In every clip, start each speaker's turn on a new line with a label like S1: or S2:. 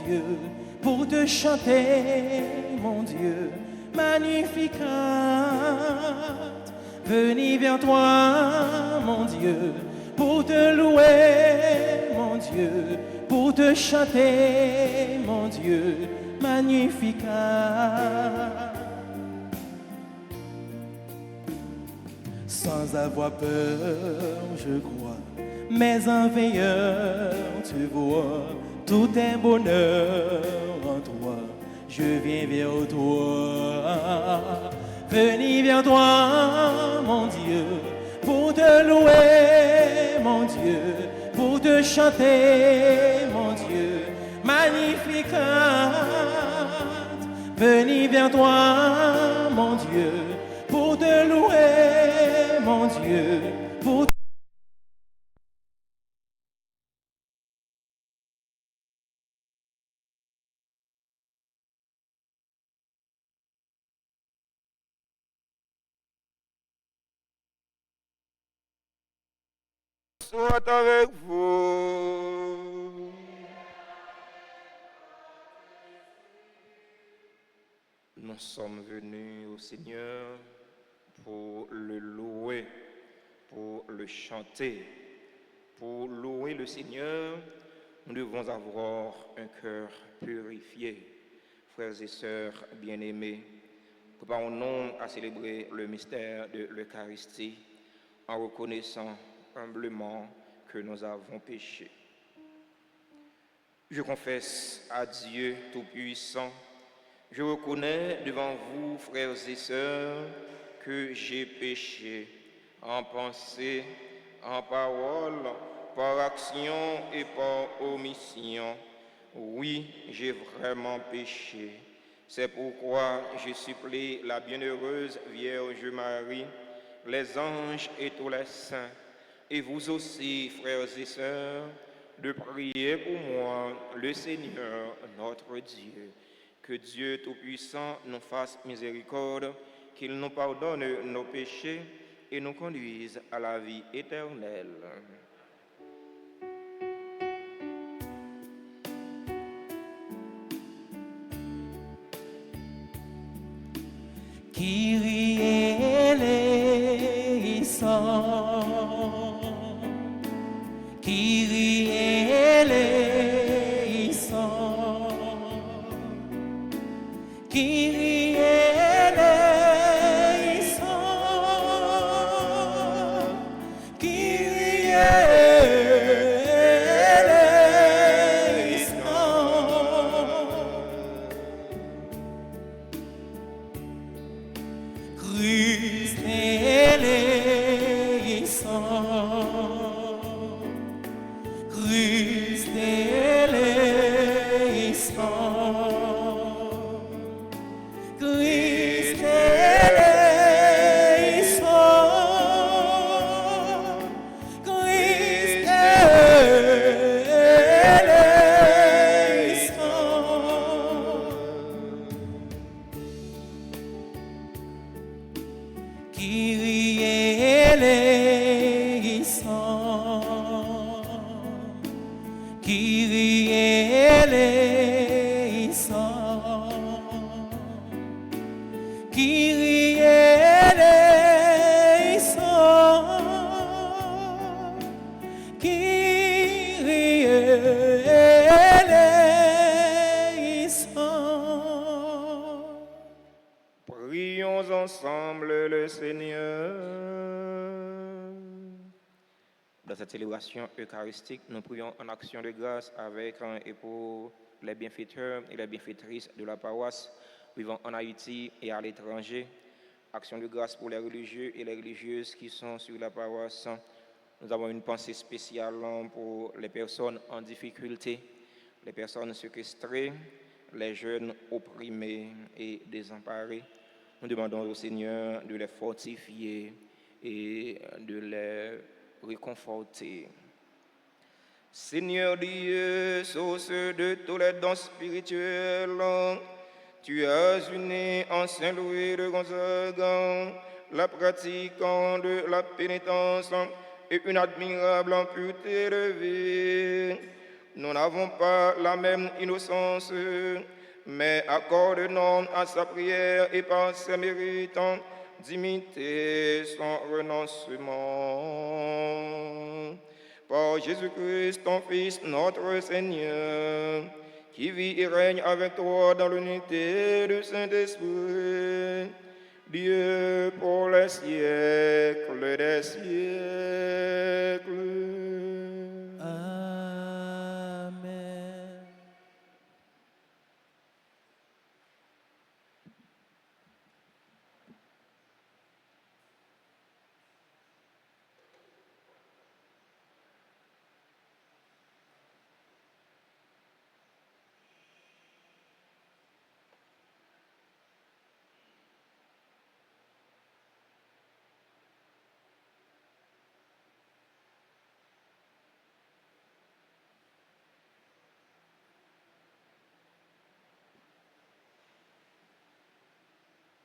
S1: Dieu, pour te chanter, mon Dieu, magnificat. Venir vers toi, mon Dieu, pour te louer, mon Dieu, pour te chanter, mon Dieu, magnificat. Sans avoir peur, je crois, mais en veillant, tu vois, tout est bonheur en toi. Je viens vers toi, venir vers toi, mon Dieu, pour te louer, mon Dieu, pour te chanter, mon Dieu, magnificat. Venir vers toi, mon Dieu, pour te louer, mon Dieu, pour
S2: soit avec vous. Nous sommes venus au Seigneur pour le louer, pour le chanter. Pour louer le Seigneur, nous devons avoir un cœur purifié. Frères et sœurs bien-aimés, préparons-nous à célébrer le mystère de l'Eucharistie en reconnaissant humblement que nous avons péché. Je confesse à Dieu Tout-Puissant, je reconnais devant vous, frères et sœurs, que j'ai péché en pensée, en parole, par action et par omission. Oui, j'ai vraiment péché. C'est pourquoi je supplie la bienheureuse Vierge Marie, les anges et tous les saints, et vous aussi, frères et sœurs, de prier pour moi, le Seigneur, notre Dieu. Que Dieu Tout-Puissant nous fasse miséricorde, qu'il nous pardonne nos péchés et nous conduise à la vie éternelle.
S1: Kyrie eleison, Kyrie eleison, Kyrie eleison, Kyrie Christ eleison, Christ eleison, Christ eleison, Christ eleison, Kyrie eleison, Kyrie eleison, Kyrie eleison, Kyrie eleison.
S2: Prions ensemble le Seigneur. Dans cette célébration eucharistique, nous prions en action de grâce avec et pour les bienfaiteurs et les bienfaitrices de la paroisse vivant en Haïti et à l'étranger. Action de grâce pour les religieux et les religieuses qui sont sur la paroisse. Nous avons une pensée spéciale pour les personnes en difficulté, les personnes séquestrées, les jeunes opprimés et désemparés. Nous demandons au Seigneur de les fortifier et de les réconforter. Seigneur Dieu, source de tous les dons spirituels, tu as uni en Saint-Louis de Gonzague la pratique de la pénitence et une admirable pureté de vie. Nous n'avons pas la même innocence, mais accorde-nous à sa prière et par ses mérites d'imiter son renoncement. Par Jésus-Christ, ton Fils, notre Seigneur, qui vit et règne avec toi dans l'unité du Saint-Esprit, Dieu pour les siècles des siècles.
S1: Amen.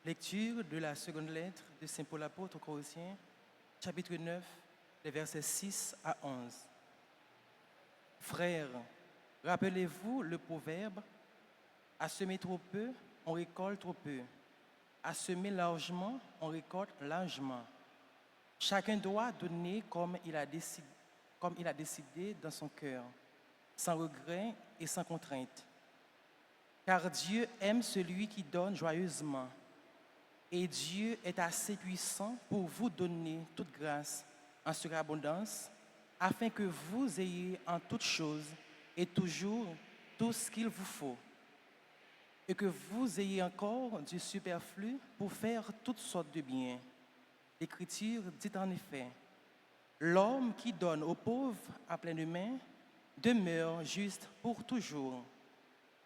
S1: Lecture de la seconde lettre de Saint Paul apôtre aux Colossiens, chapitre 9, les versets 6 à 11. Frères, rappelez-vous le proverbe, à semer trop peu, on récolte trop peu. À semer largement, on récolte largement. Chacun doit donner comme il a décidé dans son cœur, sans regret et sans contrainte. Car Dieu aime celui qui donne joyeusement. Et Dieu est assez puissant pour vous donner toute grâce en surabondance, afin que vous ayez en toutes choses et toujours tout ce qu'il vous faut, et que vous ayez encore du superflu pour faire toutes sortes de biens. L'Écriture dit en effet, l'homme qui donne aux pauvres à pleine main demeure juste pour toujours.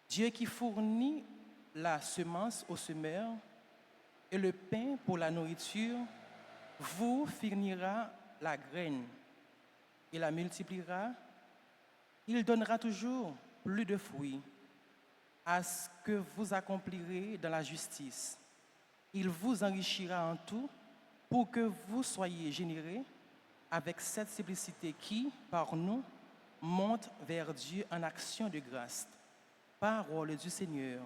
S1: Dieu qui fournit la semence au semeur et le pain pour la nourriture, vous fournira la graine et la multipliera. Il donnera toujours plus de fruits à ce que vous accomplirez dans la justice. Il vous enrichira en tout pour que vous soyez généreux avec cette simplicité qui, par nous, monte vers Dieu en action de grâce. Parole du Seigneur.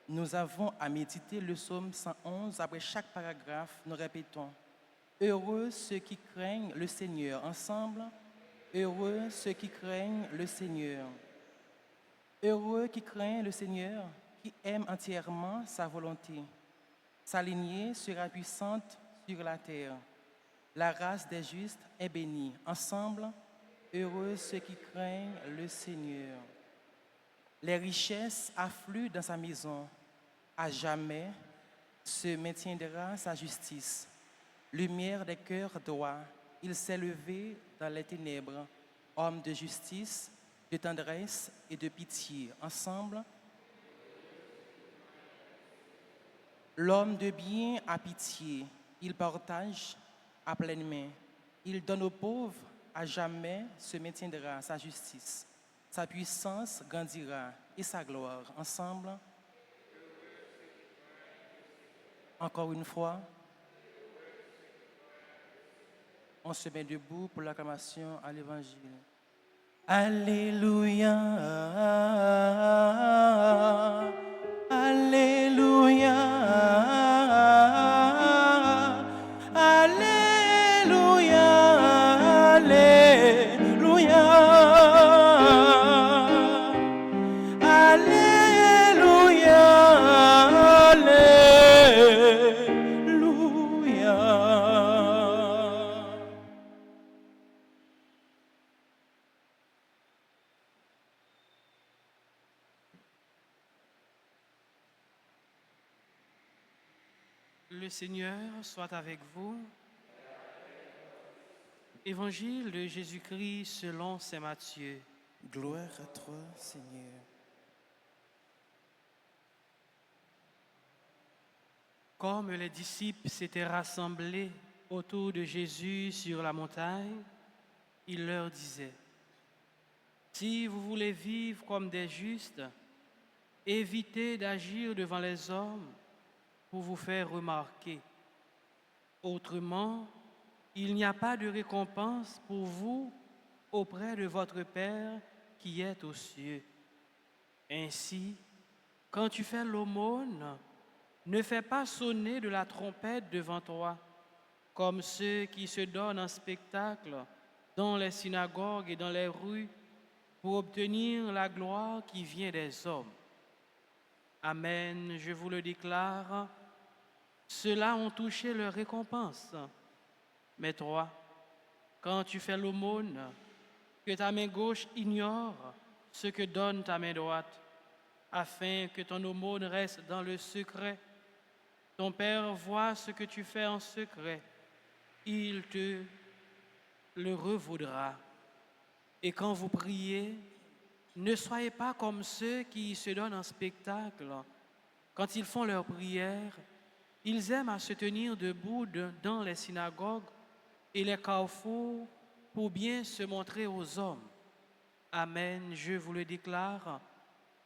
S1: Nous avons à méditer le psaume 111. Après chaque paragraphe, nous répétons « Heureux ceux qui craignent le Seigneur » ensemble. « Heureux ceux qui craignent le Seigneur ». Heureux qui craint le Seigneur, qui aime entièrement sa volonté. Sa lignée sera puissante sur la terre. La race des justes est bénie. Ensemble, heureux ceux qui craignent le Seigneur. Les richesses affluent dans sa maison. À jamais se maintiendra sa justice. Lumière des cœurs droits, il s'est levé dans les ténèbres. Homme de justice, de tendresse et de pitié. Ensemble, l'homme de bien a pitié. Il partage à pleine main. Il donne aux pauvres. À jamais se maintiendra sa justice. Sa puissance grandira et sa gloire. Ensemble, encore une fois, on se met debout pour l'acclamation à l'Évangile. Alléluia, Alléluia, Alléluia, Alléluia, Alléluia, Alléluia.
S3: Le Seigneur soit avec vous. Évangile de Jésus-Christ selon saint Matthieu.
S1: Gloire à toi, Seigneur.
S3: Comme les disciples s'étaient rassemblés autour de Jésus sur la montagne, il leur disait, « Si vous voulez vivre comme des justes, évitez d'agir devant les hommes pour vous faire remarquer. Autrement, il n'y a pas de récompense pour vous auprès de votre Père qui est aux cieux. Ainsi, quand tu fais l'aumône, ne fais pas sonner de la trompette devant toi, comme ceux qui se donnent en spectacle dans les synagogues et dans les rues pour obtenir la gloire qui vient des hommes. Amen, je vous le déclare, ceux-là ont touché leur récompense. Mais toi, quand tu fais l'aumône, que ta main gauche ignore ce que donne ta main droite, afin que ton aumône reste dans le secret. Ton Père voit ce que tu fais en secret. Il te le revaudra. Et quand vous priez, ne soyez pas comme ceux qui se donnent en spectacle. Quand ils font leur prière, ils aiment à se tenir debout dans les synagogues et les carrefours pour bien se montrer aux hommes. Amen, je vous le déclare,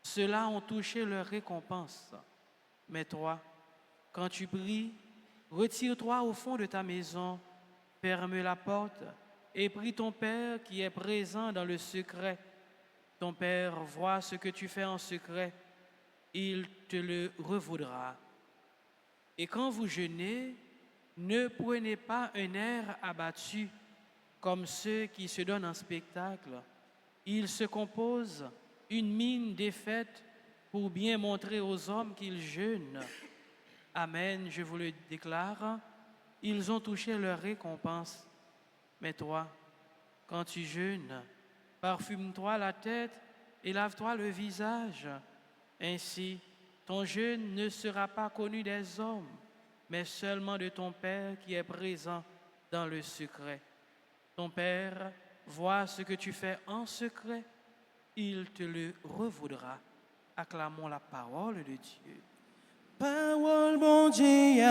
S3: ceux-là ont touché leur récompense. Mais toi, quand tu pries, retire-toi au fond de ta maison, ferme la porte et prie ton Père qui est présent dans le secret. Ton Père voit ce que tu fais en secret, il te le revaudra. Et quand vous jeûnez, ne prenez pas un air abattu comme ceux qui se donnent en spectacle. Ils se composent une mine défaite pour bien montrer aux hommes qu'ils jeûnent. Amen, je vous le déclare, ils ont touché leur récompense. Mais toi, quand tu jeûnes, parfume-toi la tête et lave-toi le visage. Ainsi, ton jeûne ne sera pas connu des hommes, mais seulement de ton Père qui est présent dans le secret. Ton Père voit ce que tu fais en secret, il te le revaudra. Acclamons la parole de Dieu.
S1: Parole bon Dieu,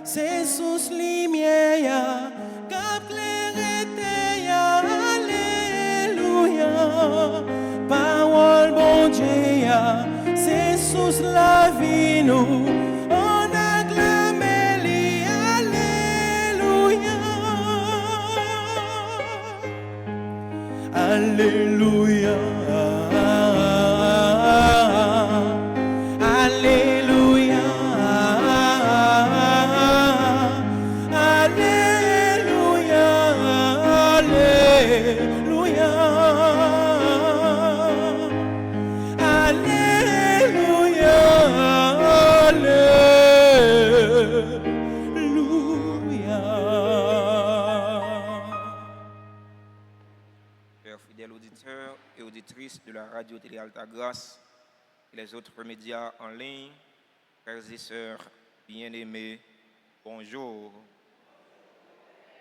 S1: c'est sous lumière, cap clarté, alléluia. Parole bon Dieu, c'est sous la vie nous, on acclame lui, alléluia. Alléluia.
S2: De la radio Télé Alta Grâce et les autres médias en ligne, frères et sœurs bien-aimés, bonjour.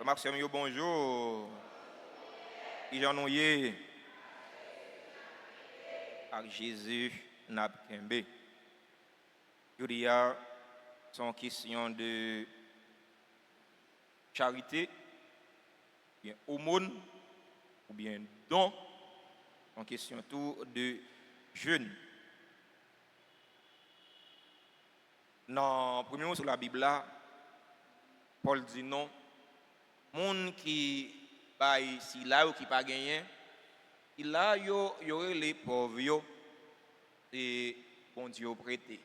S2: Maxime, bonjour. Ijanouye. Avec Jésus n'a pas Il y a son question de charité, bien aumône ou bien don. En question tout de jeûne. Dans le premier mot sur la Bible, Paul dit non. Monde qui bail si là ou qui pas gagné, il là y aurait les pauvres et bon Dieu prêté.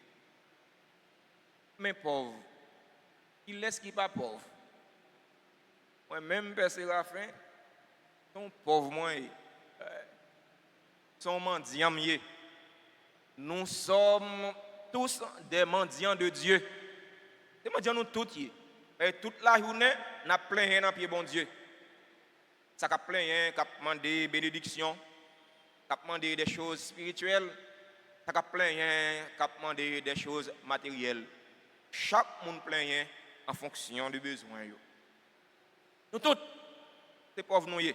S2: Mais pauvre, il laisse qui pas pauvre. Moi même Père Séraphin, son pauvre moi. Sont mendiants. Nous sommes tous des mendiants de Dieu. Des mendiants nous tous. Et toute la journée, nous avons plein dans pied bon Dieu. Ça a plein, qui a demandé bénédiction, qui a demandé des choses spirituelles, ça a plein, qui a demandé des choses matérielles. Chaque monde plein en fonction des besoins. Nous tous, c'est pauvres nous.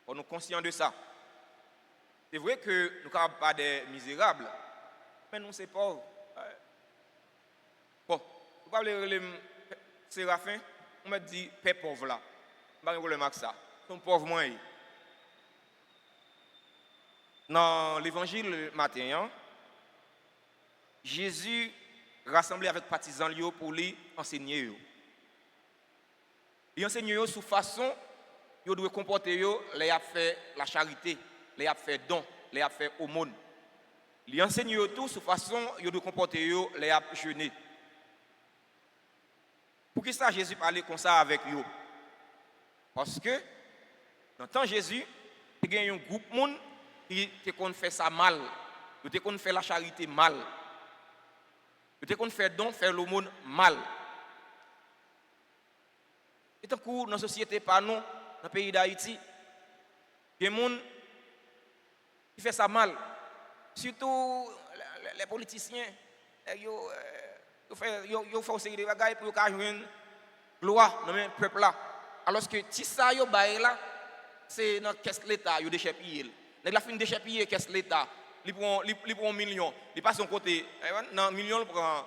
S2: On nous conscients de ça. C'est vrai que nous ne sommes pas des misérables, mais nous, c'est pauvres. Bon, vous parlez de Séraphin, on m'a dit, paix pauvre là. Je ne sais pas problème avec ça. Nous sommes pauvres moins. Dans l'évangile matin, Jésus rassemblé avec les partisans pour lui enseigner. Il enseigne sous façon Ils doivent comporter les a fait la charité, les a fait don, les a fait aumône. Ils enseignent tout sous façon ils doivent comporter les a jeûner. Pour qui ça Jésus parlait comme ça avec eux? Parce que dans le temps de Jésus, il y a un groupe de monde qui fait ça mal, qui fait la charité mal, qui fait don, faire l'aumône mal. Et tant que dans la société, pas nous, dans le pays d'Haïti, il y a des gens qui font ça mal. Surtout les politiciens. Ils font aussi des bagages pour avoir une loi dans le peuple là. Alors que si ça yo bail là, c'est dans caisse l'État yo déchets piller. Nèg la fin déchets piller caisse l'État. Il prend 1 million, il passe son côté dans million il prend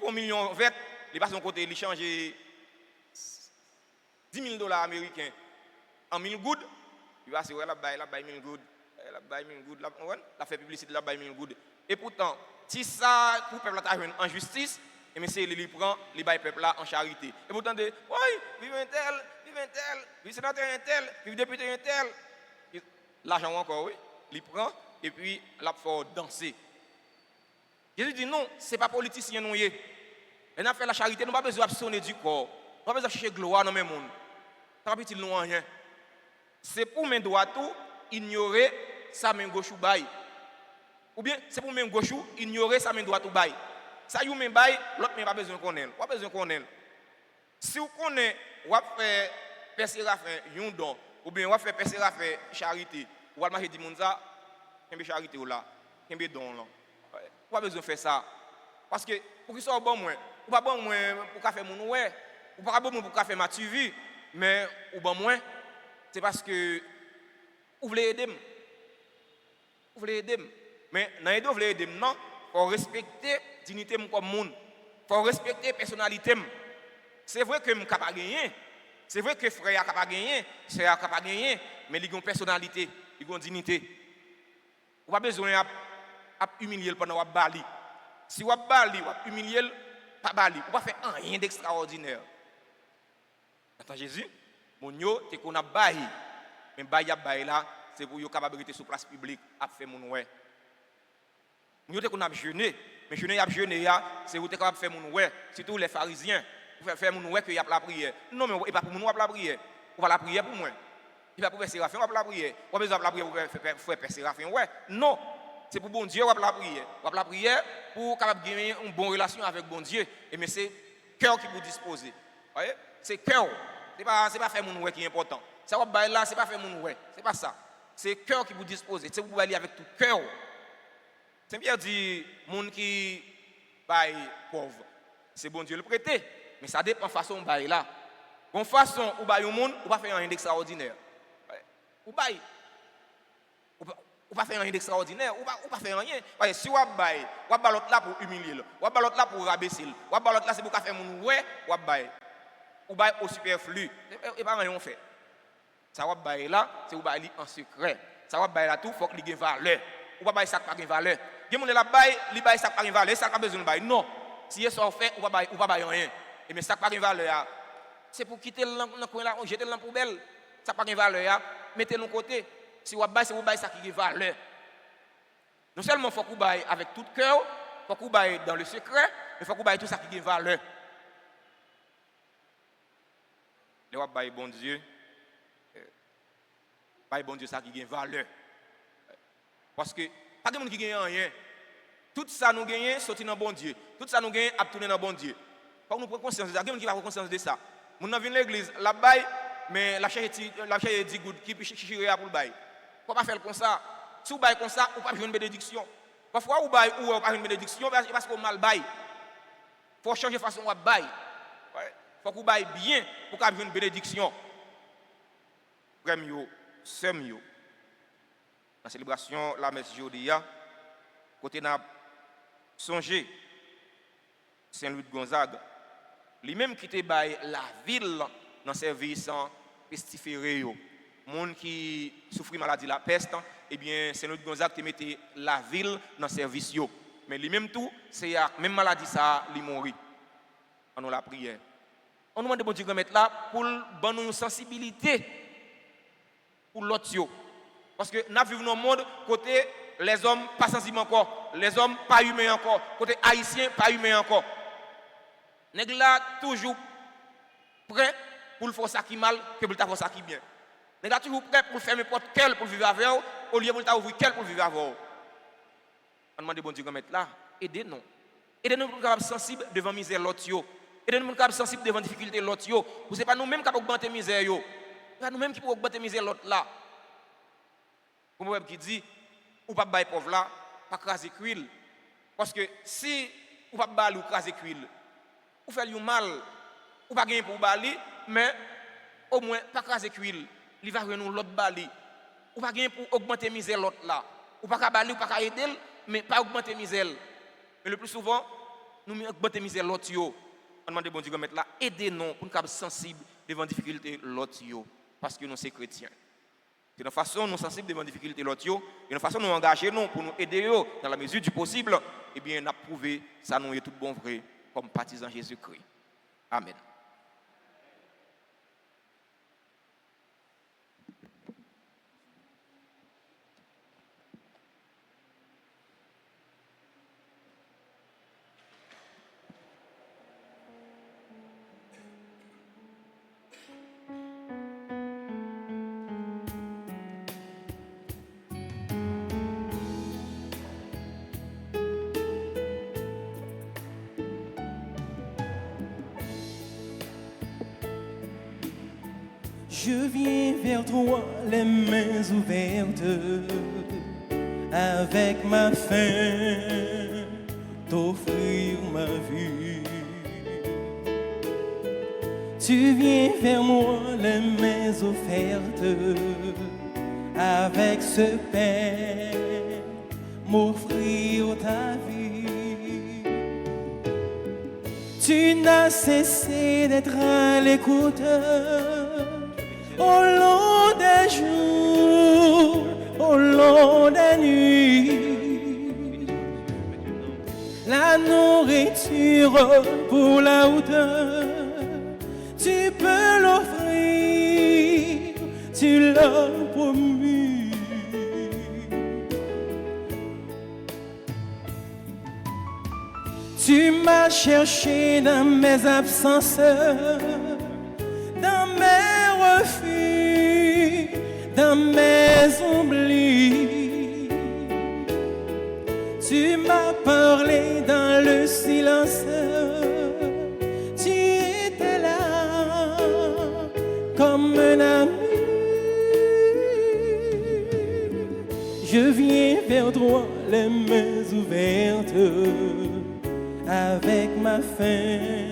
S2: 1 million vert, il passe son côté, il change $10,000 américains en 1000 good. Il va se ouais la bail 1000 good. La bail 1000 good la fait publicité la bail 1000 good. Et pourtant, si ça pour peuple ta en justice, et mais c'est il prend les bail peuple là en charité. Et pourtant de oui, vive un tel, vive sénateur un tel, vive député un tel. L'argent encore oui, il prend et puis la fait danser. Jésus dit non, c'est pas politicien nous y. On a fait la charité, nous pas besoin de sonner du corps. On pas besoin de chercher gloire dans le monde. Ça pas petit nous rien. C'est pour main droite ignorer sa main gauche ou bail. Ou bien c'est pour main gauche ignorer sa main droite ou bail. Ça you main bail, l'autre main pas besoin connaître. Pas besoin connaître. Si vous connaissez ou faire perséraphin yon don ou bien ou faire perséraphin charité, ou marcher di moun ça, kembe charité ou là, kembe don là. Pas besoin faire ça. Parce que pour qu'il soit bon moins, ou pas bon moins pour café moun ouais, ou pas bon moins pour café matuvi, mais ou bon moins c'est parce que vous voulez aider. Vous voulez aider. Mais dans les deux, vous voulez aider. Non, il faut respecter la dignité comme monde. Il faut respecter la personnalité. C'est vrai que je ne peux pas gagner. C'est vrai que frère n'a pas gagné, sœur n'a pas gagné, mais il a une personnalité, il a une dignité. Vous n'avez pas besoin d'humilier pendant que vous bali. Si vous bali, vous humiliez, pas bali. Vous ne pouvez pas faire rien d'extraordinaire. Attends Jésus, mon yo, c'est qu'on a bail. Mais bail là, c'est pour yo capabilité sur place publique à faire mon ouais. Nous te qu'on a jeûné, mais jeûner a jeûné c'est vous te capable faire mon ouais, surtout les pharisiens, pour faire mon ouais que y a la prière. Non mais pas pour mon la prière. On va la prière pour moi. Il va pour faire séraphin, on va la prière. On besoin de la prière pour faire séraphin ouais. Non, c'est pour bon Dieu on va la prière. On va la prière pour capable gagner une bonne relation avec bon Dieu et mais c'est cœur qui vous disposer. Voyez? C'est cœur. C'est pas faire mon ouais qui est important. Ça va bailler là, c'est pas faire mon ouais, c'est pas ça. C'est cœur qui vous dispose, c'est vous aller avec tout cœur. C'est bien dit monde qui baille pauvre. C'est bon Dieu le prêter, mais ça dépend façon bailler là. Bon façon ou bailler au monde, ou pas faire rien d'extraordinaire. Ou bailler ou pas faire rien d'extraordinaire, ou pas faire rien. Si ou bailler, ou ba l'autre là pour humilier, ou ba l'autre là pour rabaisser, ou ba l'autre là c'est pour faire mon ouais, ou bailler. Ou bailler au superflu, et pas rien on fait. Ça va bailler là, c'est ou bailler en secret. Ça va bailler là tout, faut qu'il ait valeur. Ou pas bailler ça pas valeur. Gen moun la baille, li baille ça pas valeur, ça pas besoin de bailler. Non. Si ça fait ou pas bailler rien. Et mais ça pas valeur. C'est pour quitter le coin là, jeter dans la poubelle. Ça pas valeur, mettez le côté. Si ou bailler c'est ou bailler ça qui a valeur. Non seulement faut qu'on baille avec tout cœur, faut qu'on baille dans le secret, mais faut qu'on baille tout ça qui a valeur. Le wa baille bon Dieu. Bon Dieu ça qui gagne valeur. Parce que pas de monde qui gagne rien. Tout ça nous gagne sorti dans bon Dieu. Tout ça nous gagne à tourner dans bon Dieu. Faut nous prendre conscience de ça. Quelqu'un qui va prendre conscience de ça. Mon dans l'église, la bail mais la chair dit good qui chichirer pour le bail. Faut pas faire comme ça. Si vous bail comme ça, ou pas une bénédiction. Parfois ou bail ou pas une bénédiction parce qu'on mal bail. Faut changer façon de bail. Faut qu'on bail bien pour qu'on ait une bénédiction. Premièrement Semio. La célébration la messe Jodia, côté n'a songé Saint-Louis de Gonzague, lui-même qui était bail la ville dans service pestiféré yo. Monde qui souffre maladie la peste, eh bien Saint-Louis de Gonzague te mettait la ville dans service yo. Mais lui-même tout, c'est la même maladie ça li mourir. On la prière. On demande bon Dieu de mettre là pour bonne sensibilité pour l'autre. Parce que nous vivons dans un monde côté les hommes pas sensibles encore, les hommes pas humains encore, côté haïtien pas humain encore. Nèg là toujours prêt pour le faire ça qui mal que pour le faire ça qui bien. Nèg là toujours prêt pour fermer porte quel pour vivre avec au lieu pour le ouvrir quel pour vivre avec. On demande bon Dieu mettre là, aidez-nous. Aidez-nous pour être sensibles devant misère l'autre. Aidez-nous pour être sensibles devant difficulté l'autre. Pour c'est pas nous-mêmes qui augmenter misère yo. C'est nous-mêmes qui pouvons augmenter misère l'autre là. Comme moi qui dit ou pas bailler pauvre là, pas craser cuil. Parce que si ou pas bailler ou craser cuil, ou faire du mal, ou pas gagner pour bali, mais au moins pas craser cuil, il va nous l'autre bali. Ou pas gagner pour augmenter misère l'autre là. Ou pas bali ou pas aider, mais pas augmenter misère. Mais le plus souvent, nous augmenter misère l'autre yo. On demande bon Dieu de mettre là, aidez-nous pour nous être sensibles devant difficulté l'autre yo, parce que nous sommes chrétiens. C'est une façon nous sensibles devant difficulté l'autre yo, une façon nous engager nous pour nous aider yo dans la mesure du possible. Eh bien, on a prouvé ça nous est tout bon vrai comme partisans Jésus-Christ. Amen.
S1: Je viens vers toi, les mains ouvertes, avec ma faim, t'offrir ma vie. Tu viens vers moi, les mains offertes, avec ce pain, m'offrir ta vie. Tu n'as cessé d'être à l'écoute au long des jours, au long des nuits. La nourriture pour la hauteur, tu peux l'offrir, tu l'as promis. Tu m'as cherché dans mes absences, dans mes refus, dans mes oublis. Tu m'as parlé dans le silence, tu étais là comme un ami. Je viens vers toi, les mains ouvertes, avec ma faim,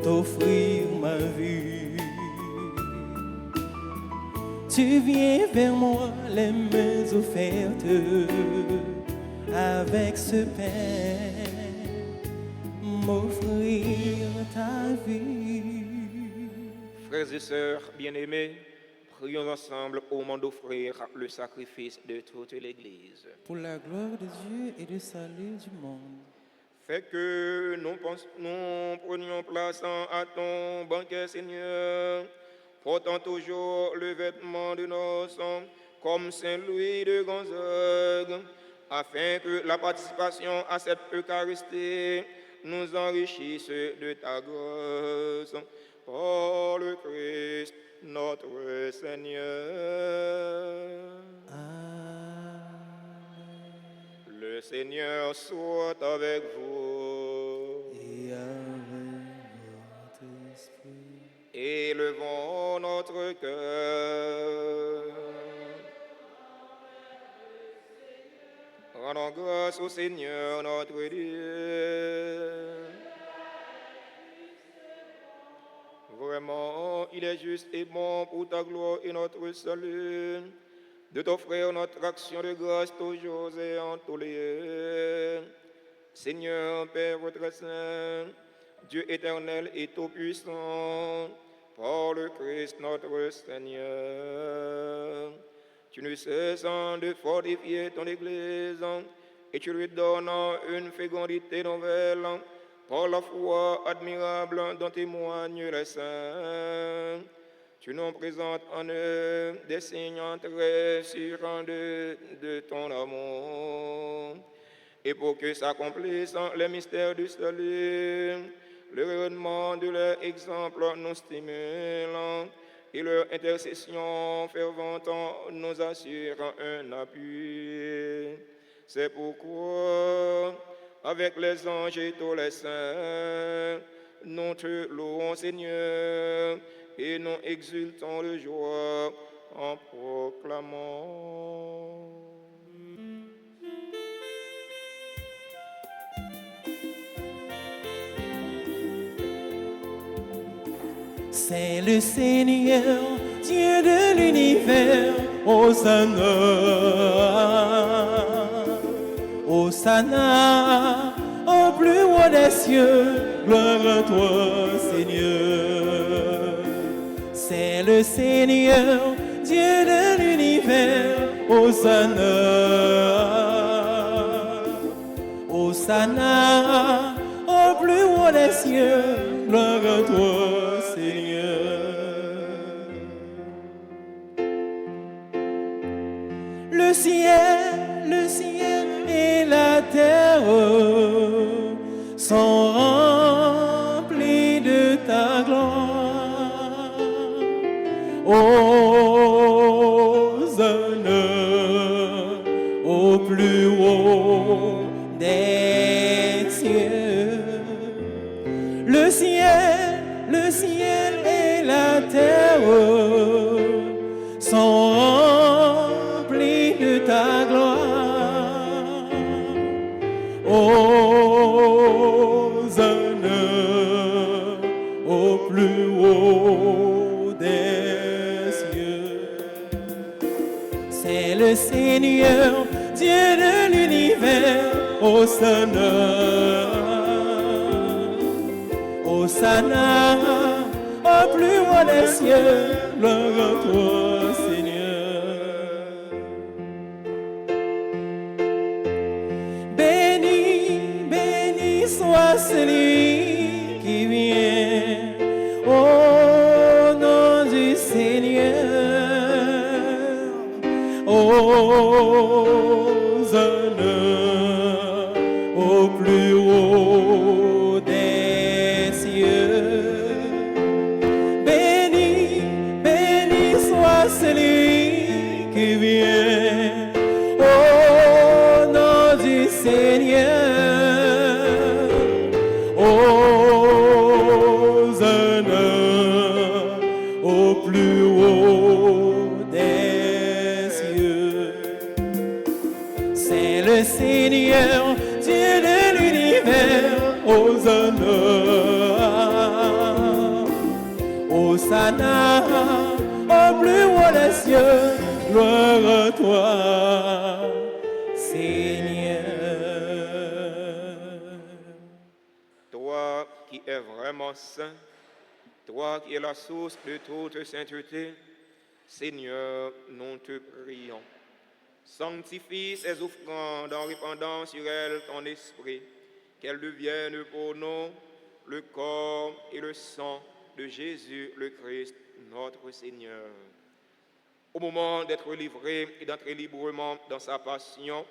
S1: t'offrir ma vie. Tu viens vers moi, les mains offertes, avec ce pain, m'offrir ta vie.
S2: Frères et sœurs bien-aimés, prions ensemble au moment d'offrir le sacrifice de toute l'Église.
S1: Pour la gloire de Dieu et le salut du monde.
S2: Fais que nous prenions place à ton banquet, Seigneur, portant toujours le vêtement de nos sangs, comme Saint Louis de Gonzague, afin que la participation à cette Eucharistie nous enrichisse de ta grâce. Par le Christ, notre Seigneur. Le Seigneur soit avec vous.
S1: Et avec votre esprit.
S2: Élevons notre cœur. Rendons grâce au Seigneur notre Dieu. Vraiment, il est juste et bon pour ta gloire et notre salut de t'offrir notre action de grâce toujours et en tous lieux. Seigneur, Père très saint, Dieu éternel et tout-puissant, par le Christ notre Seigneur, tu ne cesses de fortifier ton Église et tu lui donnes une fécondité nouvelle par la foi admirable dont témoignent les saints. Tu nous présentes en eux des signes très sûrs de ton amour. Et pour que s'accomplissent les mystères du salut, le rayonnement de leur exemple nous stimule et leur intercession fervente nous assure un appui. C'est pourquoi, avec les anges et tous les saints, nous te louons, Seigneur, et nous exultons de joie en proclamant.
S1: C'est le Seigneur, Dieu de l'univers, Hosanna, Hosanna, au plus haut des cieux, gloire à toi, Seigneur. C'est le Seigneur, Dieu de l'univers, Hosanna, Hosanna, au plus haut des cieux, gloire à toi, Seigneur. Le ciel et la terre sont remplis de ta gloire. Hosanna au plus haut des cieux. Le ciel et la terre sont remplis de ta gloire. Hosanna au plus haut des cieux. C'est le Seigneur, Dieu de l'univers, Hosanna. Hosanna, au plus haut des cieux, gloire à toi, Seigneur. Béni soit celui qui vient au nom du Seigneur. Hosanna, au plus haut des cieux. Béni soit celui qui vient au nom du Seigneur. Hosanna au plus haut des cieux. C'est le Seigneur, Dieu de l'univers, Hosanna. Hosanna, au plus haut des cieux, gloire à toi, Seigneur.
S2: Toi qui es vraiment saint, toi qui es la source de toute sainteté, Seigneur, nous te prions. Sanctifie ces offrandes en répandant sur elles ton esprit, qu'elles deviennent pour nous le corps et le sang de Jésus le Christ, notre Seigneur. Au moment d'être livré et d'entrer librement dans sa passion,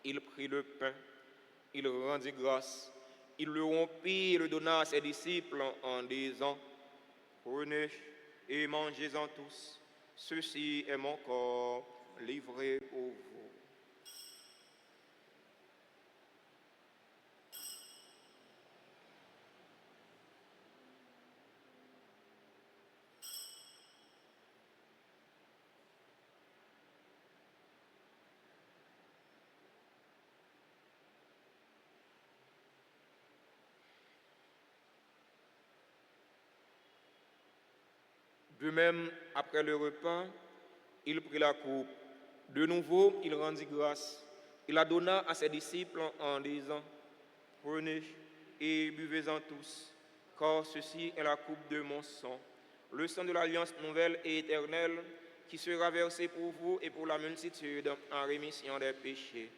S2: il prit le pain, il rendit grâce, il le rompit et le donna à ses disciples en disant : Prenez et mangez-en tous, ceci est mon corps livré pour vous. De même, après le repas, il prit la coupe. De nouveau, il rendit grâce. Il la donna à ses disciples en disant : Prenez et buvez-en tous, car ceci est la coupe de mon sang, le sang de l'alliance nouvelle et éternelle, qui sera versé pour vous et pour la multitude en rémission des péchés.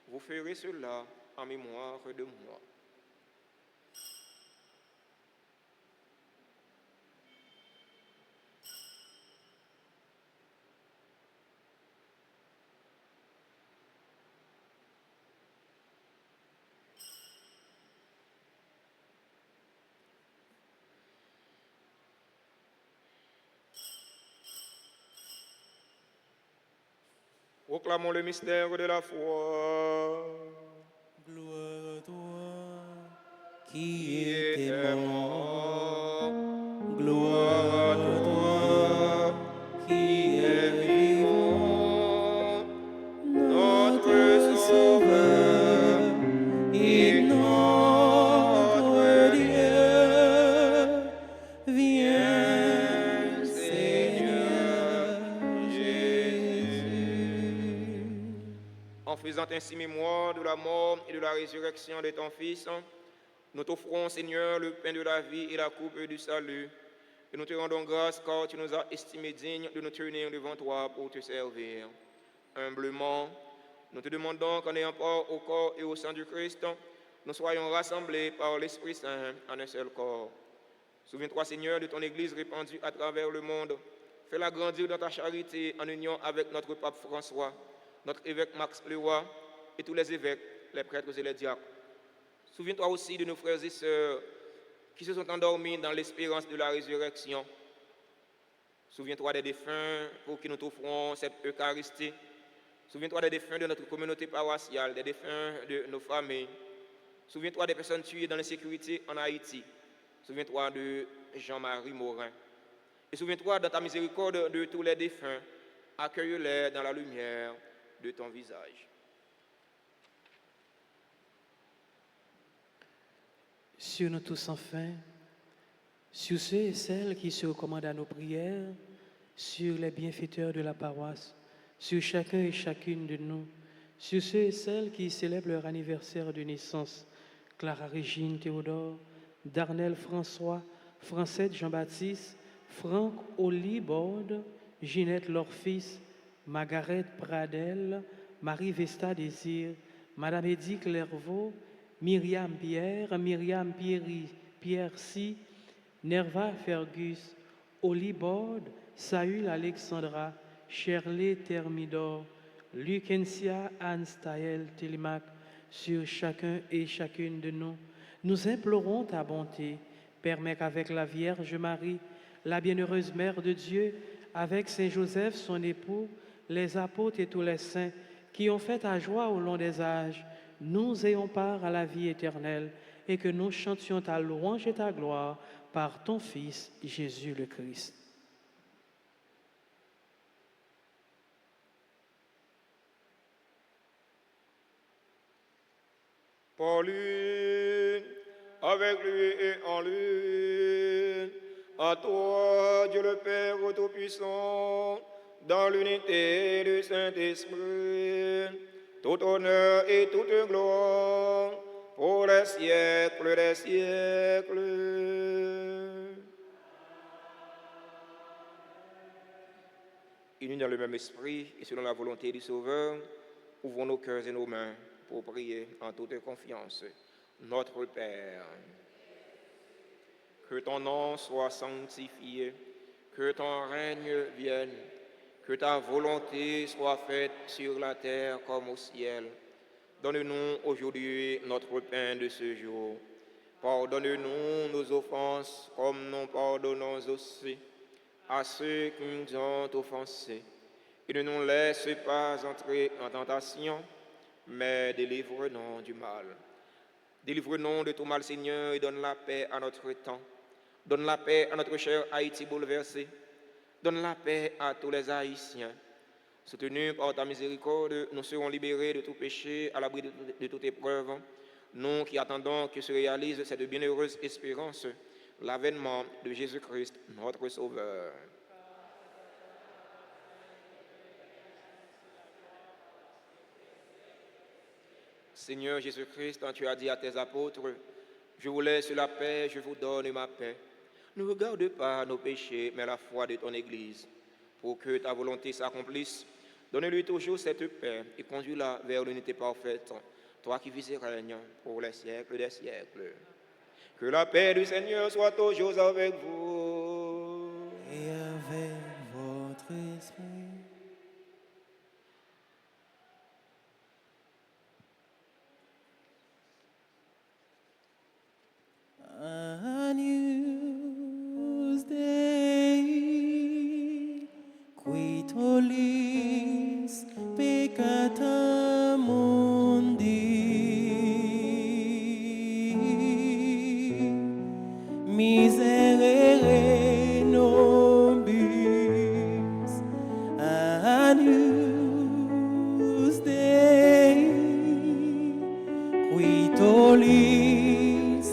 S2: Vous ferez cela en mémoire de moi. Proclamons le mystère de la foi.
S1: Gloire à toi qui était mort.
S2: Gloire à toi qui es vivant, notre Sauveur et notre Dieu. Viens, Seigneur Jésus. En faisant ainsi mémoire de la mort et de la résurrection de ton Fils, nous t'offrons, Seigneur, le pain de la vie et la coupe du salut. Et nous te rendons grâce car tu nous as estimés dignes de nous tenir devant toi pour te servir. Humblement, nous te demandons qu'en ayant part au corps et au sang du Christ, nous soyons rassemblés par l'Esprit Saint en un seul corps. Souviens-toi, Seigneur, de ton Église répandue à travers le monde. Fais-la grandir dans ta charité en union avec notre pape François, notre évêque Max Leroy et tous les évêques, les prêtres et les diacres. Souviens-toi aussi de nos frères et sœurs qui se sont endormis dans l'espérance de la résurrection. Souviens-toi des défunts pour qui nous t'offrons cette Eucharistie. Souviens-toi des défunts de notre communauté paroissiale, des défunts de nos familles. Souviens-toi des personnes tuées dans l'insécurité en Haïti. Souviens-toi de Jean-Marie Morin. Et souviens-toi dans ta miséricorde de tous les défunts. Accueille-les dans la lumière de ton visage.
S3: Sur nous tous enfin, sur ceux et celles qui se recommandent à nos prières, sur les bienfaiteurs de la paroisse, sur chacun et chacune de nous, sur ceux et celles qui célèbrent leur anniversaire de naissance, Clara Régine Théodore, Darnel François, Francette Jean-Baptiste, Franck Oli Borde, Ginette Lorfils, Margaret Pradel, Marie Vesta Désir, Madame Edith Lervaux, Myriam Pierre, Myriam Pierre-Si, Nerva Fergus, Oli Borde, Saül Alexandra, Shirley Thermidor, Lucencia Anne Staël Télémac, sur chacun et chacune de nous. Nous implorons ta bonté. Permets qu'avec la Vierge Marie, la bienheureuse Mère de Dieu, avec Saint Joseph, son époux, les apôtres et tous les saints qui ont fait ta joie au long des âges, nous ayons part à la vie éternelle et que nous chantions ta louange et ta gloire par ton Fils, Jésus le Christ.
S2: Par lui, avec lui et en lui, à toi, Dieu le Père Tout-Puissant, dans l'unité du Saint-Esprit, tout honneur et toute gloire pour les siècles des siècles. Unis dans le même esprit et selon la volonté du Sauveur, ouvrons nos cœurs et nos mains pour prier en toute confiance. Notre Père, que ton nom soit sanctifié, que ton règne vienne, que ta volonté soit faite sur la terre comme au ciel. Donne-nous aujourd'hui notre pain de ce jour. Pardonne-nous nos offenses comme nous pardonnons aussi à ceux qui nous ont offensés. Et ne nous laisse pas entrer en tentation, mais délivre-nous du mal. Délivre-nous de tout mal, Seigneur, et donne la paix à notre temps. Donne la paix à notre cher Haïti bouleversé. Donne la paix à tous les Haïtiens. Soutenus par ta miséricorde, nous serons libérés de tout péché, à l'abri de toute épreuve. Nous qui attendons que se réalise cette bienheureuse espérance, l'avènement de Jésus-Christ, notre Sauveur. Seigneur Jésus-Christ, tu as dit à tes apôtres, je vous laisse la paix, je vous donne ma paix. Ne regarde pas nos péchés, mais la foi de ton Église. Pour que ta volonté s'accomplisse, donne-lui toujours cette paix et conduis-la vers l'unité parfaite, toi qui vis et règnes pour les siècles des siècles. Que la paix du Seigneur soit toujours avec vous.
S1: Et avec votre esprit. Agnus Dei, qui tollis tolis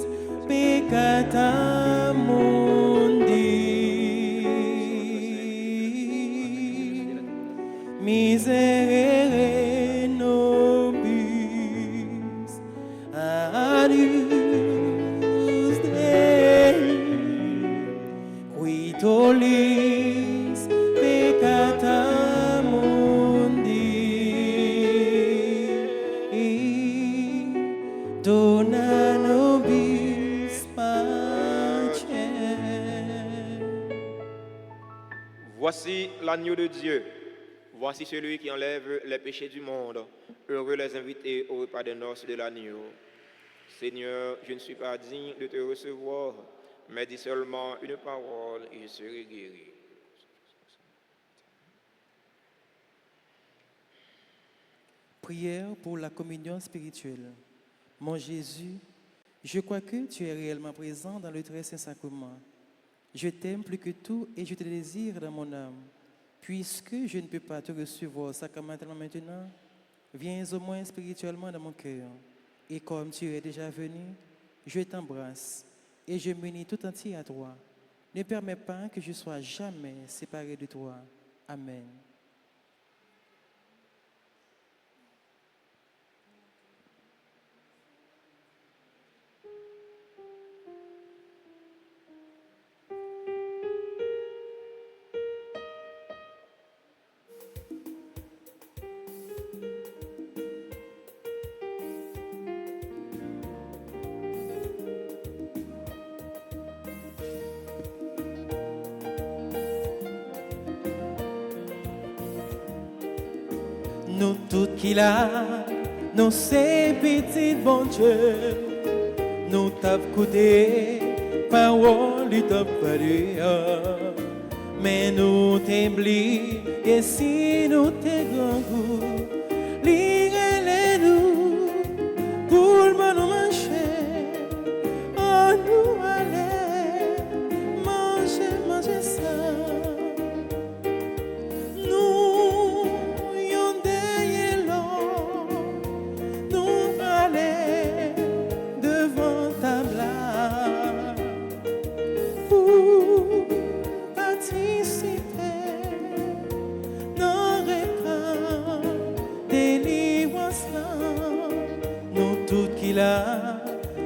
S1: peccata mundi, miserere nobis adius Dei, qui tolis peccata mundi, dona nobis pacem.
S2: Voici l'agneau de Dieu. Voici celui qui enlève les péchés du monde. Heureux les invités au repas des noces de l'agneau. Seigneur, je ne suis pas digne de te recevoir, mais dis seulement une parole et je serai guéri.
S1: Prière pour la communion spirituelle. Mon Jésus, je crois que tu es réellement présent dans le très saint sacrement. Je t'aime plus que tout et je te désire dans mon âme. Puisque je ne peux pas te recevoir sacramentellement maintenant, viens au moins spirituellement dans mon cœur. Et comme tu es déjà venu, je t'embrasse et je m'unis tout entier à toi. Ne permets pas que je sois jamais séparé de toi. Amen. Nous toutes qui là, nous ces petites bon Dieu, nous t'avons écouté, parole du top mais nous t'oublions, et si nous t'es grand goût, lire nous, pour le nous manger, oh nous aller, manger ça.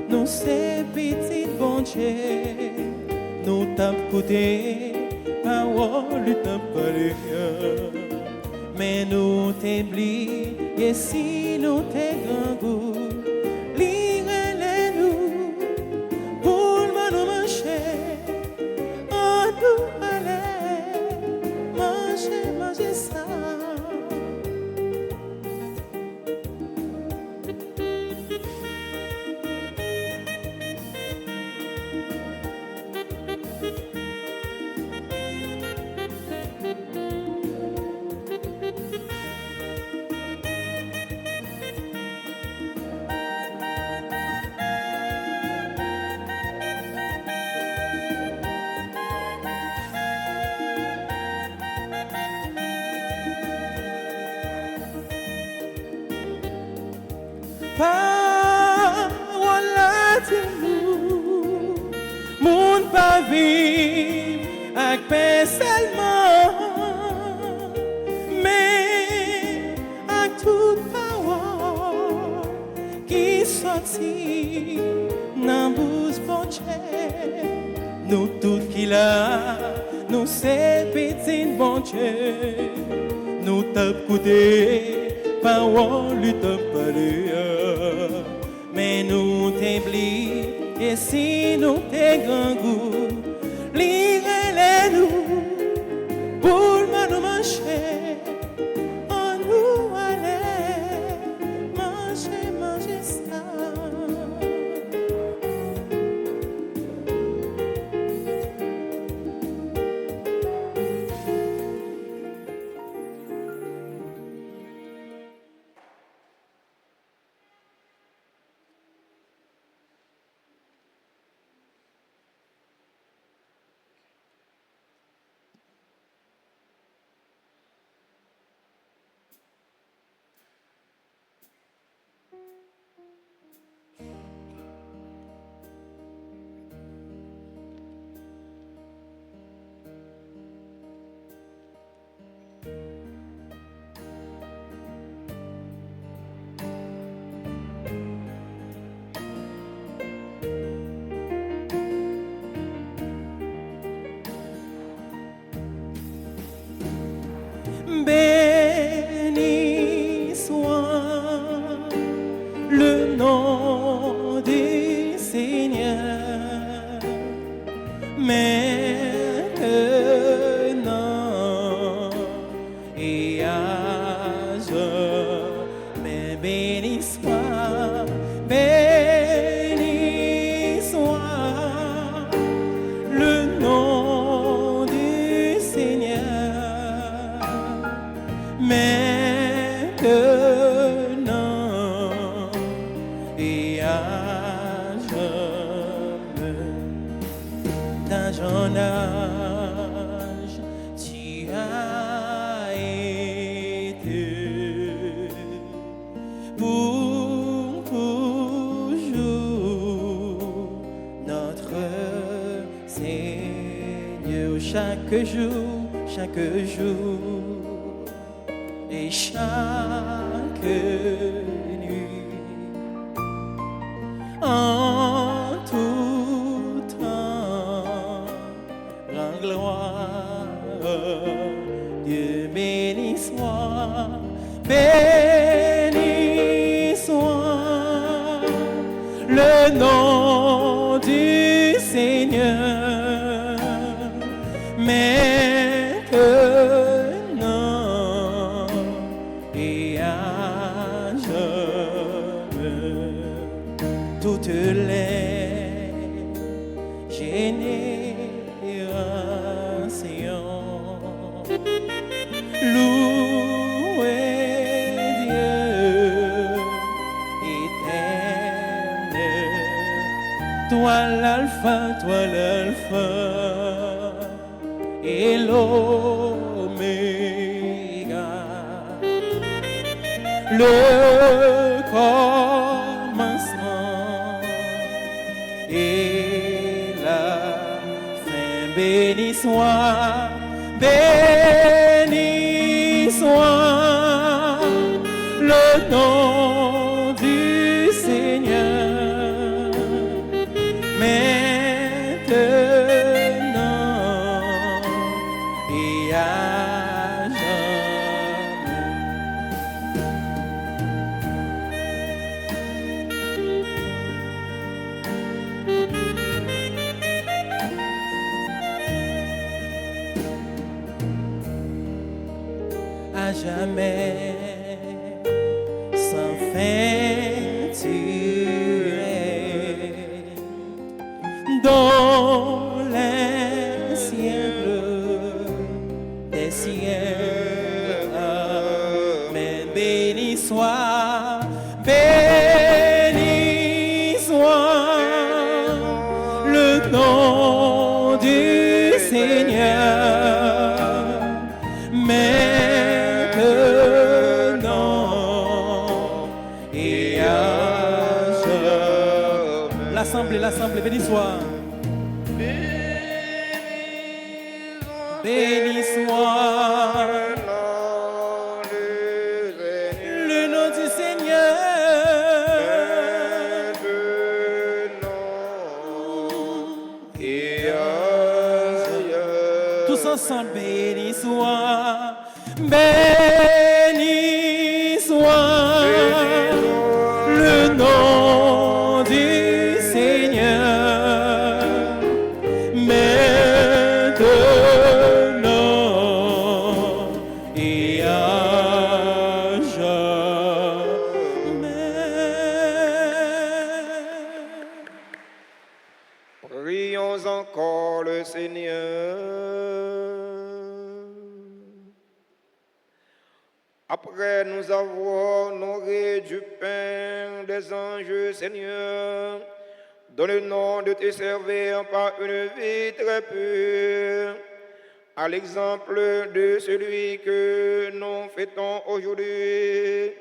S1: Nous ces petites bon Dieu, nous t'avons écouté, parole du parler, mais nous t'oublions, et si nous t'es grand goût, lire nous, pour nous manger, oh nous aller, manger ça. Parole de nous, mon pas vivre avec paix seulement, mais avec toute parole qui sortit dans bouche bon Dieu. Nous toutes qui là, nous ces petits bon Dieu, nous t'avons écouté, parole du parler. Mais nous t'oublions, et si nous t'es grand goût, lire nous, pour nous manger, on nous aller, manger ça. béni soit, béni soit le nom du Seigneur. Maintenant et à jamais, dans ton âge, tu as été pour toujours notre Seigneur. Chaque jour et chaque nuit, en tout temps, rends gloire. Dieu béni soit, béni soit le nom du Seigneur. Maintenant et à jamais, toutes les générations louez Dieu éternel. Toi l'alpha et l'oméga, le commencement et la fin. Béni soit, le nom du Seigneur. Maintenant et à jamais. À jamais, sans fin tu es dans les siècles des siècles. Amen. Béni soit, le nom du Seigneur. Maintenant et à jamais. L'assemblée, béni soit. Béni soit le nom du Seigneur.
S2: Et à
S1: Tous ensemble, béni soit, béni soit le nom du Seigneur. Maintenant et à jamais.
S2: Prions encore le Seigneur. Après nous avoir nourris du pain des anges, Seigneur, donne-nous de te servir par une vie très pure, à l'exemple de celui que nous fêtons aujourd'hui.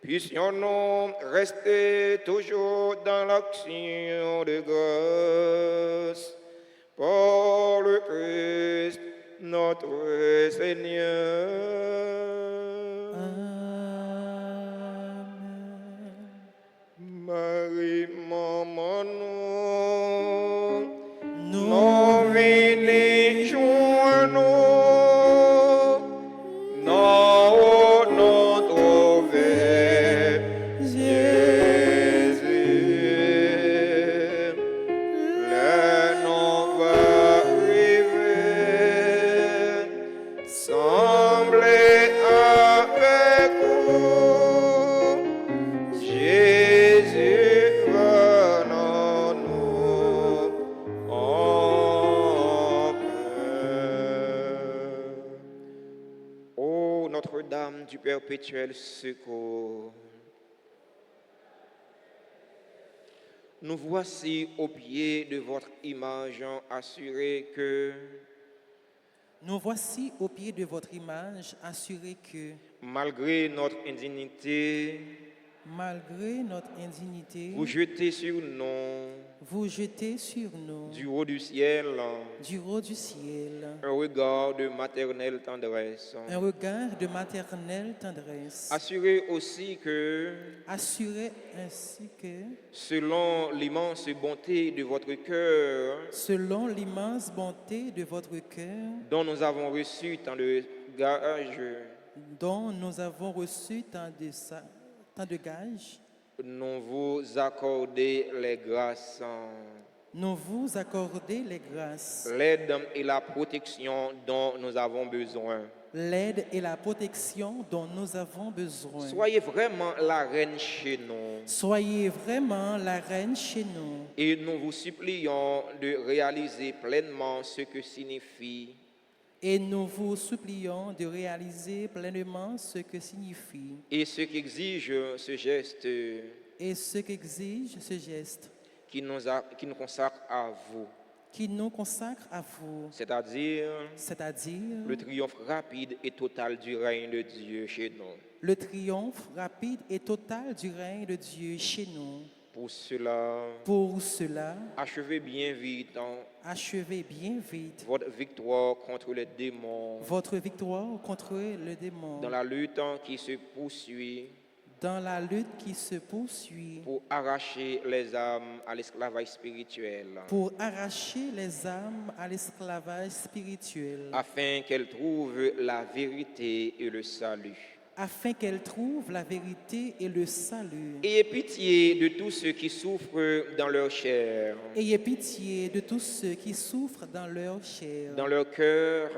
S2: Puissions-nous rester toujours dans l'action de grâce pour le Christ, notre Seigneur. Marie, maman, nous bénissons, nous trouver Jésus. Le nom va arriver, sembler avec vous. perpétuel secours. Nous voici au pied de votre image, assurés que,
S1: Nous voici au pied de votre image, assurés que,
S2: malgré notre indignité,
S1: malgré notre indignité,
S2: vous jetez sur nous,
S1: vous jetez sur nous,
S2: du haut du ciel,
S1: du haut du ciel,
S2: un regard de maternelle tendresse.
S1: un regard de maternelle tendresse.
S2: Assurez aussi que,
S1: Assurez ainsi que,
S2: selon l'immense bonté de votre cœur,
S1: selon l'immense bonté de votre cœur,
S2: dont nous avons reçu tant de gages,
S1: dont nous avons reçu tant de gages,
S2: nous vous accordez les grâces,
S1: nous vous accordons les grâces,
S2: l'aide et la protection dont nous avons besoin.
S1: l'aide et la protection dont nous avons besoin.
S2: Soyez vraiment la reine chez nous.
S1: Soyez vraiment la reine chez nous.
S2: Et nous vous supplions de réaliser pleinement ce que signifie
S1: Et nous vous supplions de réaliser pleinement ce que signifie
S2: et ce qu'exige ce geste
S1: et ce qu'exige ce geste
S2: qui nous consacre à vous,
S1: qui nous consacre à vous,
S2: c'est-à-dire
S1: c'est-à-dire
S2: le triomphe rapide et total du règne de Dieu chez nous.
S1: le triomphe rapide et total du règne de Dieu chez nous.
S2: Pour cela,
S1: Cela,
S2: achevez bien vite
S1: achevez bien vite
S2: votre victoire contre les démons
S1: votre victoire contre le démon
S2: dans la lutte qui se poursuit
S1: dans la lutte qui se poursuit
S2: pour arracher les âmes à l'esclavage spirituel,
S1: pour arracher les âmes à l'esclavage spirituel,
S2: afin qu'elles trouvent la vérité et le salut.
S1: afin qu'elles trouvent la vérité et le salut.
S2: Ayez pitié de tous ceux qui souffrent dans leur chair,
S1: Ayez pitié de tous ceux qui souffrent dans leur chair,
S2: dans leur cœur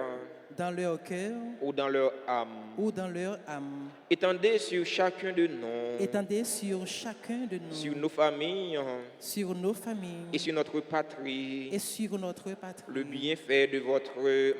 S1: dans leur cœur
S2: ou dans leur âme.
S1: ou dans leur âme.
S2: Étendez sur chacun de nous,
S1: Étendez sur chacun de nous,
S2: sur nos familles
S1: sur nos familles
S2: et sur notre patrie
S1: et sur notre patrie,
S2: le bienfait de votre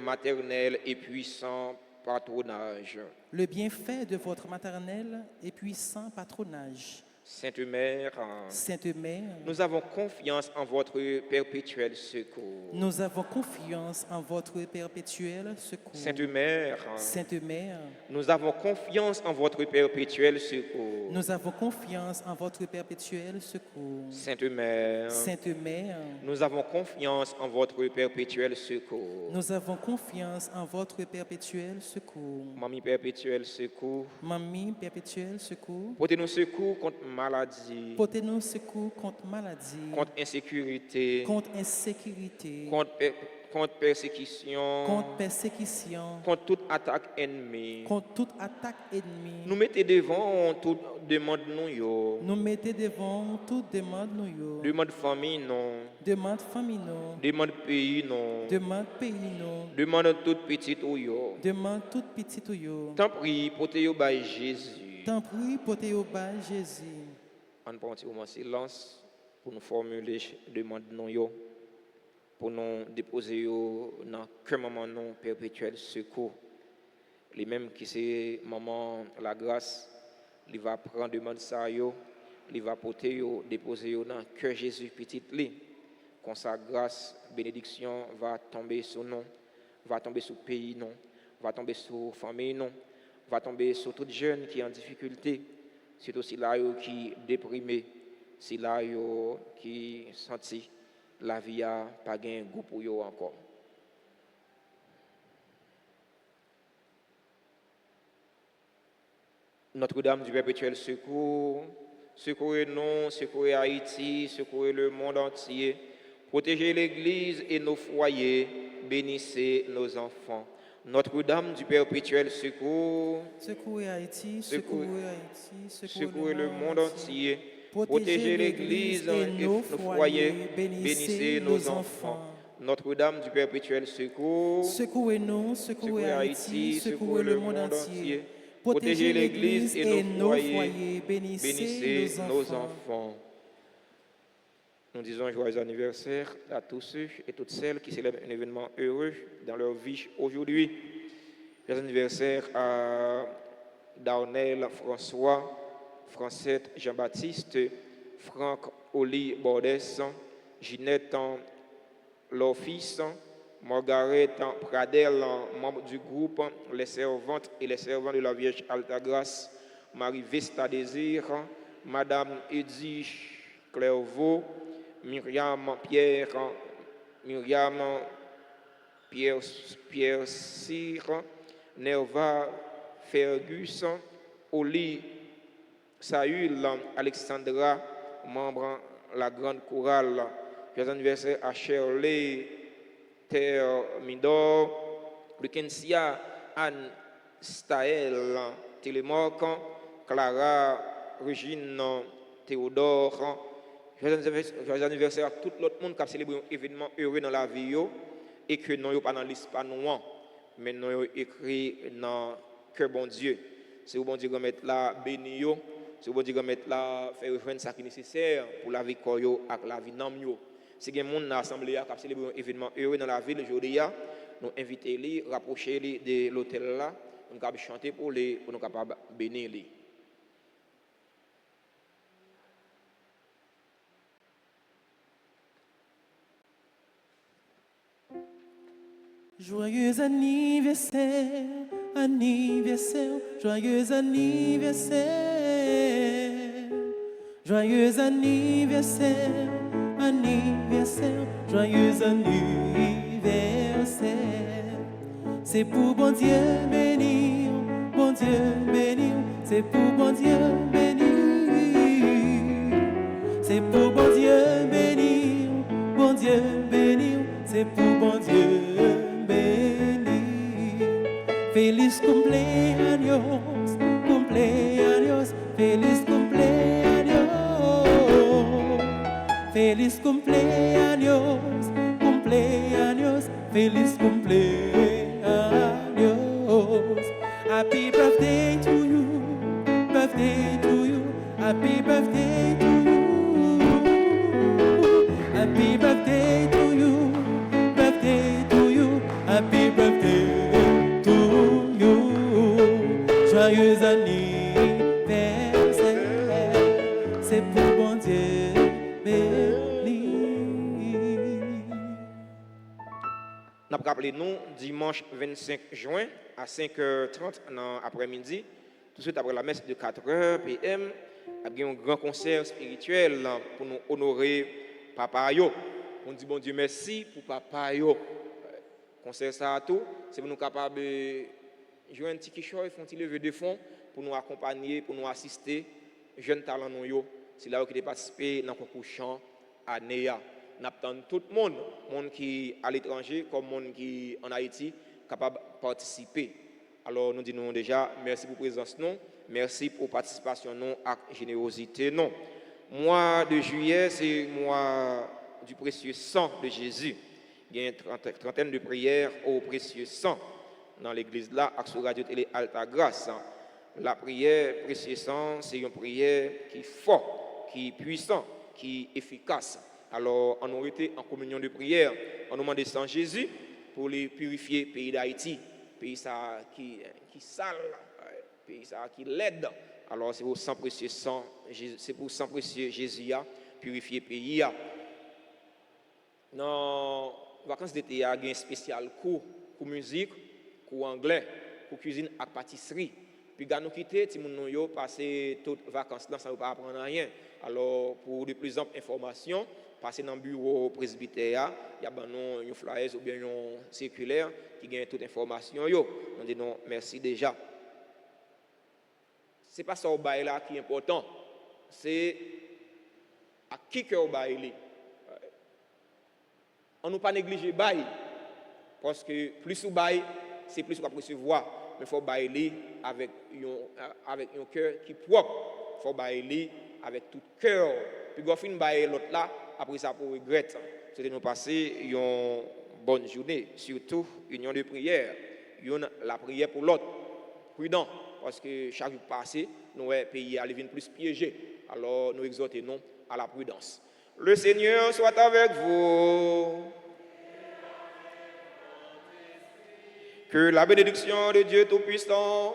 S2: maternel et puissant patronage.
S1: le bienfait de votre maternel et puissant patronage.
S2: Sainte Mère,
S1: Sainte Mère,
S2: nous avons confiance en votre perpétuel secours.
S1: nous avons confiance en votre perpétuel secours.
S2: Sainte Mère,
S1: Sainte Mère,
S2: nous avons confiance en votre perpétuel secours.
S1: nous avons confiance en votre perpétuel secours.
S2: Sainte Mère,
S1: Sainte Mère,
S2: nous avons confiance en votre perpétuel secours.
S1: nous avons confiance en votre perpétuel secours.
S2: Mamie perpétuel secours,
S1: Mamie perpétuel secours,
S2: portez-nous secours contre maladie,
S1: portez-nous secours contre maladie,
S2: contre insécurité,
S1: contre insécurité,
S2: contre persécution,
S1: contre persécution,
S2: contre toute attaque ennemie.
S1: contre toute attaque ennemie.
S2: Nous mettez devant toute demande nous yo.
S1: Nous mettez devant toute demande nous yo.
S2: Demande famille non,
S1: Demande famille nous,
S2: demande pays non,
S1: demande pays nous,
S2: demande toute petite ou yo.
S1: demande toute petite yo.
S2: Tant pis, portez yo by Jésus.
S1: Tant pis, portez au bas Jésus.
S2: On prend un petit moment de silence pour nous formuler demande non yo, pour nous déposer yo dans que maman non perpétuel secours. Les mêmes qui c'est maman la grâce, il va prendre demande ça yo, il va porter yo, déposer yo dans que Jésus petit li. Comme sa grâce, bénédiction va tomber sur nous, va tomber sur le pays non, va tomber sur la famille non, va tomber sur tout jeune qui est en difficulté. C'est aussi là qui est déprimé, c'est là qui senti la vie a pas gain goût pour eux encore. Notre-Dame du perpétuel secours, secourez-nous, secourez Haïti, secourez le monde entier, protégez l'Église et nos foyers, bénissez nos enfants. Notre-Dame du perpétuel secours,
S1: Secouez Haïti,
S2: Secouez-
S1: secouez Haïti,
S2: secourez le monde entier,
S1: Protégez l'Église et nos foyers, bénissez nos enfants.
S2: Notre-Dame du perpétuel secours,
S1: Secouez-nous, secouez Haïti, secouez le monde entier. Protégez l'Église et nos foyers, bénissez nos enfants.
S2: Nous disons joyeux anniversaire à tous ceux et toutes celles qui célèbrent un événement heureux dans leur vie aujourd'hui. Joyeux anniversaire à Darnell François, Francette Jean-Baptiste, Franck Oli Bordes, Ginette Lofis, Margaret Pradel, membre du groupe Les Servantes et les Servants de la Vierge Altagrace, Marie Vesta Désir, Madame Edith Clairvaux, Myriam Pierre Cyr, Nerva Fergus, Oli Saül, Alexandra, membre de la Grande Chorale. Joyeux anniversaire à Shirley Midor, Lucensia, Anne Staël, Télémorque, Clara, Régine, Théodore. Joyeux anniversaire à tout l'autre monde qui a célébré un événement heureux dans la vie et que nous n'avons pas dans la liste, pas nous, mais nous avons écrit dans le cœur bon Dieu. C'est au bon Dieu qui mettre là, béni yo. C'est au bon Dieu qui mettre là, faire rejoindre ce qui est nécessaire pour la vie et la vie d'âme yo. Si il y a des gens dans l'assemblée qui a célébré un événement heureux dans la ville aujourd'hui, nous invitons les, rapprocher les de l'hôtel là, nous capables chanter pour les, pour nous capables bénir les.
S1: Joyeux anniversaire, anniversaire, joyeux anniversaire, joyeux anniversaire, anniversaire, joyeux anniversaire. C'est pour bon Dieu bénir, c'est pour bon Dieu bénir, c'est pour bon Dieu bénir, c'est pour bon Dieu. Feliz cumpleaños, cumpleaños, feliz cumpleaños, feliz cumpleaños, cumpleaños, feliz cumpleaños. Happy birthday to you, happy birthday to you, happy birthday to you, happy birthday. Joyeux anniversaire, c'est pour bon Dieu béni.
S2: Nous avons rappelé nous dimanche 25 juin à 5h30 dans l'après-midi, tout de suite après la messe de 4h PM, il y a un grand concert spirituel pour nous honorer Papa Yo. On dit bon Dieu merci pour Papa Yo. Concert ça à tout, c'est pour nous capables jouer un petit quichot, font un levée de fonds pour nous accompagner, pour nous assister, jeunes talents nous. C'est là où ils participent dans le concours chant à NEA. Nous attendons tout le monde, monde qui à l'étranger comme monde qui en Haïti, capable de participer. Alors nous disons déjà merci pour la présence, non, merci pour la participation, non, et générosité, non. Mois de juillet, c'est mois du précieux sang de Jésus. Il y a une trentaine de prières au précieux sang dans l'église là, sur Radio Télé Altagrace. La prière précieux sang, c'est une prière qui est forte, qui est puissante, qui est efficace. Alors, on a été en communion de prière, on a demandé sang Jésus pour les purifier, pays d'Haïti, pays ça qui sale, pays ça qui laide. Alors, c'est pour sang précieux sang, c'est pour sang précieux Jésus purifier pays. Dans les vacances d'été, il y a un spécial cours musique, cours anglais, cours cuisine et pâtisserie. Puis, quand nous quittons, si nous avons passé toutes les vacances là, ça ne va pas apprendre rien. Alors, pour de plus amples informations, passez dans le bureau presbytère, il y a un flyer ou bien un circulaire qui gagne toute information. On dit non, merci déjà. Ce n'est pas ça au bail là qui est important, c'est à qui que au bail. On ne pas négliger le bail, parce que plus au bail, c'est plus qu'on peut recevoir. Mais il faut bailler avec un cœur qui est propre. Il faut bailler avec tout cœur. Puis quand on finit bailler l'autre là, après ça pour regretter. C'était nous passer une bonne journée, surtout union de prière. La prière pour l'autre. Prudent, parce que chaque jour passé, nous pays à venir plus piégé. Alors nous exhortons à la prudence. Le Seigneur soit avec vous. Que la bénédiction de Dieu Tout-Puissant,